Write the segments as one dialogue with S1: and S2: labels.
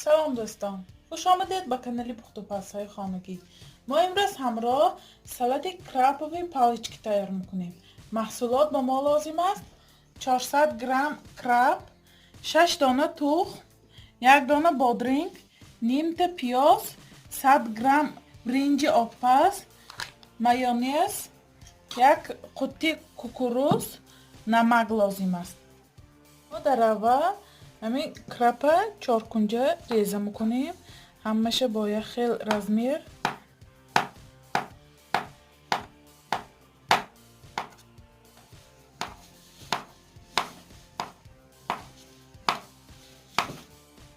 S1: سلام دوستان، خوش آمدید به کانال پخت و پزهای خانگی. ما امروز همراه سالاد کرابوی پالیچکی تیار میکنیم. محصولات به ما لازم است: 400 گرم کراب، 6 دانه تخم، 1 دانه بادرنگ، نیم تا پیاز، 100 گرم برنج آبپز، مایونез، 1 قوطی کوکوروز، نمک لازم است. ما در اول همین کراب چارکنجه ریزه میکنیم. همشه با یک خیل رزمیر.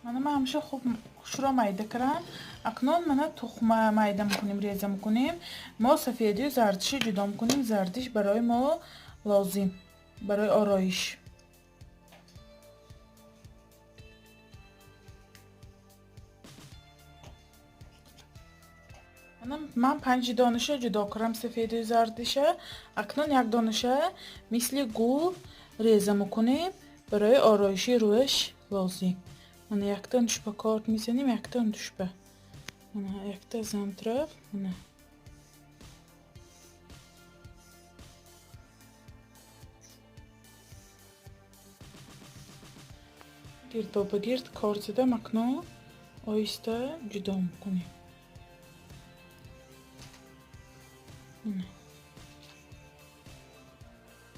S1: من همشه خوب شروع میده کردم. اکنون من تخم میده میکنیم، ریزه میکنیم. ما سفیدی و زردشی جدا میکنیم. زردش برای ما لازم، برای آرایش. من 5 دانشه جدا کردم سفید و زردشه. اکنون 1 دانشه مثل گل ریزه میکنیم برای آرایشی روش لازم. من 1 تا نشبه کارت میزنیم، 1 تا نشبه، 1 تا زنطرف. گرد به گرد کار زدم. اکنون آهسته جدا میکنیم.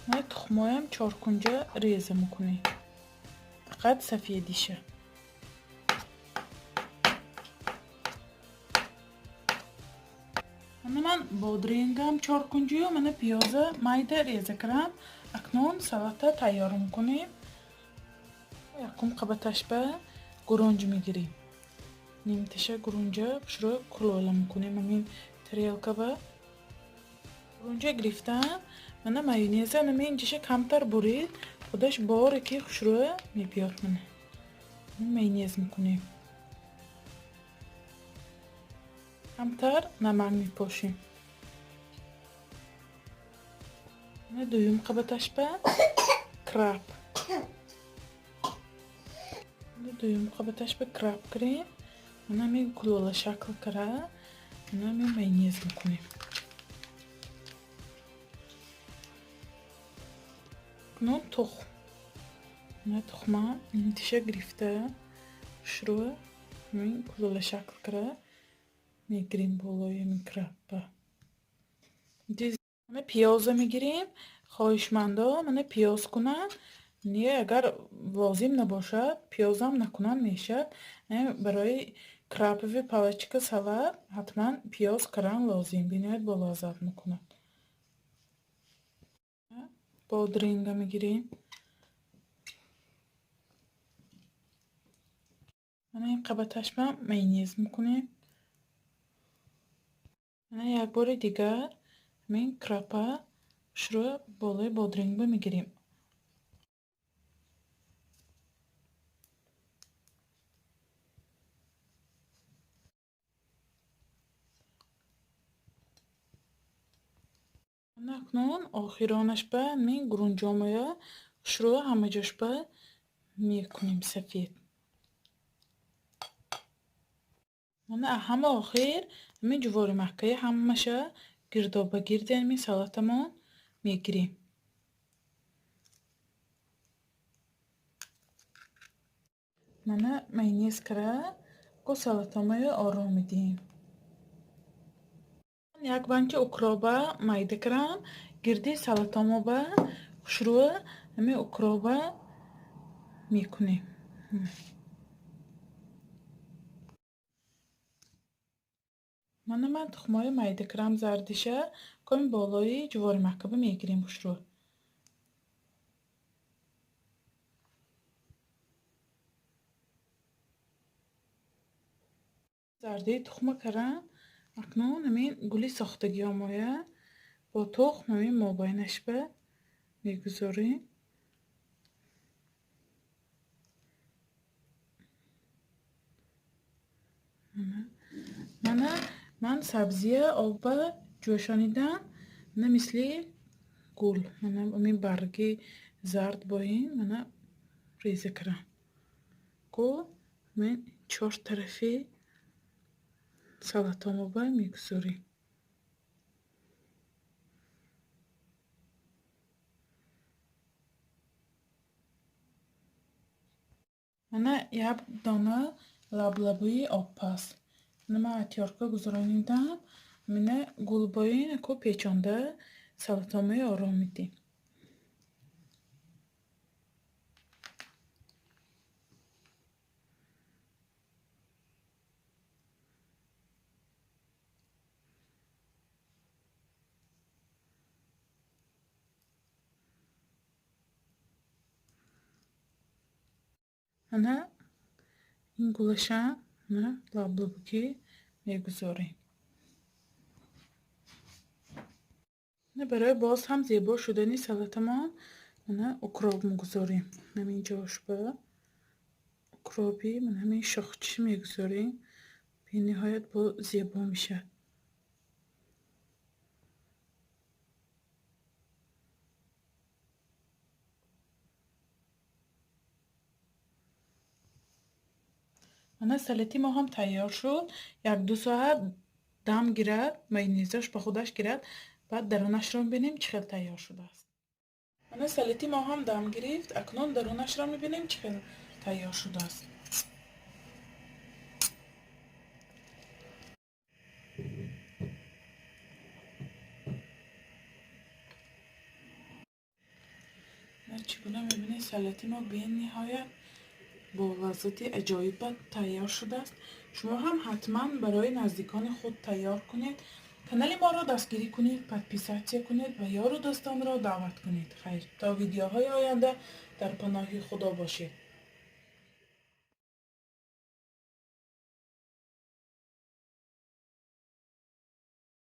S1: من تخمایم چارکنجه ریزه میکنیم، فقط سفیدیشه. من بادرنگم چارکنجه و من پیاز میده ریزه کردم. اکنون سالاد تیار میکنیم. یکم قبطش به گرنج میگیریم. نیم تشه گرنجه شروع کلوله میکنیم. همین تریلکه به گرنجه گرفتم. من مایونیزه اینجاشه کمتر برید، خودش باره که شروع میبیاد. من مایونیز میکنیم، کمتر نمک میپاشیم. من دویم قبطش به کراب، دویم قبطش به کراب کریم. من همین کلوله شکل کرده. من همین مایونیز میکنیم. اکنون تخم، من تخمه انتشه گرفته شروع همین کلوله شکل کرده میگیریم بالای میکراب. من پیاز میگیریم. خواهشمندا من پیاز کنن، نیه اگر لازم نباشد پیازم نکنن میشد. برای کرابوی پالیچکی سالاد حتما پیاز کردن لازم، بینید با لذت میکنه. بادرنگ میگیریم. من این قبطش به مایونیز میکنیم. من یک بار دیگر من کراب شروع بالای بادرنگ میگیریم. اکنون آخرانش به من گرنجامه شروع همه جاش به میکنیم سفید. من همه آخر من جواری مکه همشه گردابه گرد می سالاتمون میگیریم. من مایونیز کرده کو سالاتمه آرام میدیم. یک بانچه اکرابه میده کردم گردی سالاتمو به شروع همه اکرابه میکنیم. من تخمای میده کردم زردشه کمی بالای جواری مکه میگیریم. شروع زرده تخم کردم. اکنون همین گلی ساختگی همایه با تخم همین مابینش به میگذاریم. من سبزی آب جوشانیدم. نه مثل گل. من همین برگی زرد با این من ریزه کردم کو من 4 طرفی سلطامو میگذاریم. Mana یک دانه لبلبوی آب پس نما اتیارکا گذرانیدم منه گلبایی نکو پیچانده سلطامه آرام میدیم. Mana این گلشه نه لبلبوکی میگذاریم. نه برای باز هم زیبا شدنی سلطمان من اکراب میگذاریم. همین جاش به اکرابی من همین شاخچی میگذاریم. به نهایت با زیبا میشه. من سلطی ما هم تیار شد. 1-2 ساعت دم گیرد مایونزش به خودش گیرد بعد درونش رو ببینیم چقدر تیار شده است. من سلطی ما هم دم گرفت اکنون درونش رو میبینیم چقدر تیار شده است. چگونه میبینید سلطی ما به این نهایت با لذت عجایب تیار شده است. شما هم حتما برای نزدیکان خود تیار کنید. کانال ما را دستگیری کنید، پادپیساتیا کنید و یار و دوستان را دعوت کنید. خیر تا ویدیوهای آینده در پناه خدا باشید.